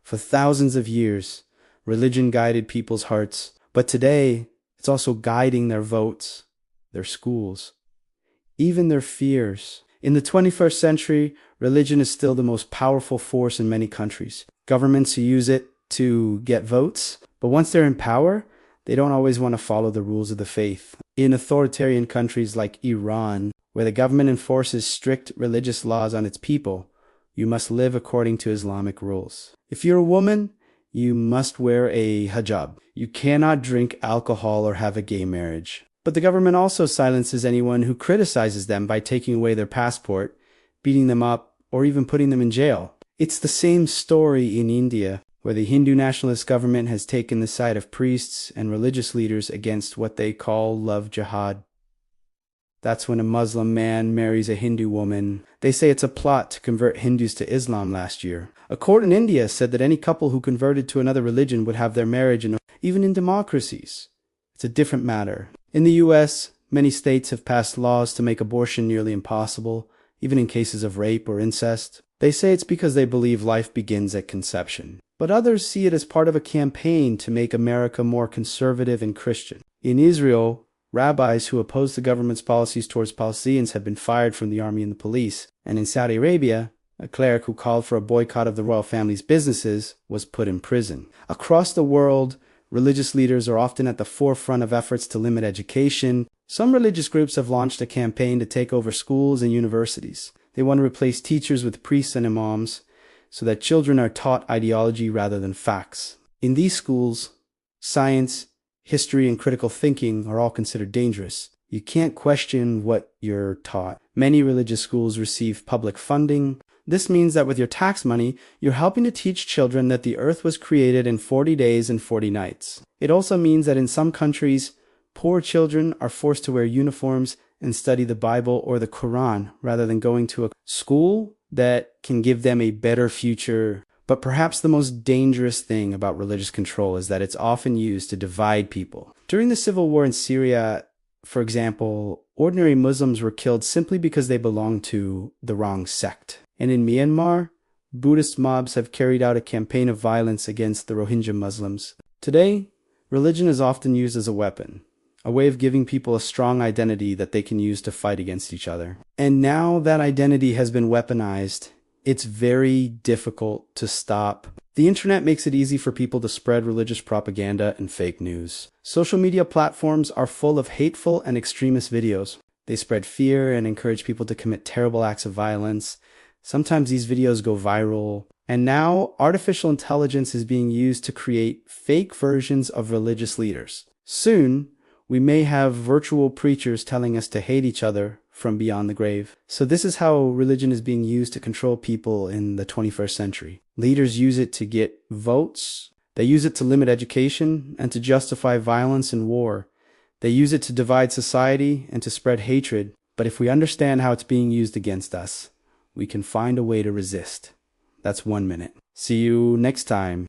For thousands of years, religion guided people's hearts, but today it's also guiding their votes, their schools, even their fears. In the 21st century, religion is still the most powerful force in many countries. Governments use it to get votes, but once they're in power, they don't always want to follow the rules of the faith. In authoritarian countries like Iran, where the government enforces strict religious laws on its people, you must live according to Islamic rules. If you're a woman, you must wear a hijab. You cannot drink alcohol or have a gay marriage. But the government also silences anyone who criticizes them by taking away their passport, beating them up, or even putting them in jail. It's the same story in India, where the Hindu nationalist government has taken the side of priests and religious leaders against what they call love jihad. That's when a Muslim man marries a Hindu woman. They say it's a plot to convert Hindus to Islam last year. A court in India said that any couple who converted to another religion would have their marriage, even in democracies. It's a different matter. In the US, many states have passed laws to make abortion nearly impossible, even in cases of rape or incest. They say it's because they believe life begins at conception. But others see it as part of a campaign to make America more conservative and Christian. In Israel, rabbis who oppose the government's policies towards Palestinians have been fired from the army and the police. And in Saudi Arabia, a cleric who called for a boycott of the royal family's businesses was put in prison. Across the world, religious leaders are often at the forefront of efforts to limit education. Some religious groups have launched a campaign to take over schools and universities. They want to replace teachers with priests and imams so that children are taught ideology rather than facts. In these schools, science, history, and critical thinking are all considered dangerous. You can't question what you're taught. Many religious schools receive public funding. This means that with your tax money, you're helping to teach children that the earth was created in 40 days and 40 nights. It also means that in some countries, poor children are forced to wear uniforms and study the Bible or the Quran rather than going to a school that can give them a better future. But perhaps the most dangerous thing about religious control is that it's often used to divide people. During the civil war in Syria, for example, ordinary Muslims were killed simply because they belonged to the wrong sect. And in Myanmar, Buddhist mobs have carried out a campaign of violence against the Rohingya Muslims. Today, religion is often used as a weapon, a way of giving people a strong identity that they can use to fight against each other. And now that identity has been weaponized, it's very difficult to stop. The internet makes it easy for people to spread religious propaganda and fake news. Social media platforms are full of hateful and extremist videos. They spread fear and encourage people to commit terrible acts of violence. Sometimes these videos go viral. And now artificial intelligence is being used to create fake versions of religious leaders. Soon, we may have virtual preachers telling us to hate each other from beyond the grave. So this is how religion is being used to control people in the 21st century. Leaders use it to get votes. They use it to limit education and to justify violence and war. They use it to divide society and to spread hatred. But if we understand how it's being used against us, we can find a way to resist. That's 1 minute. See you next time.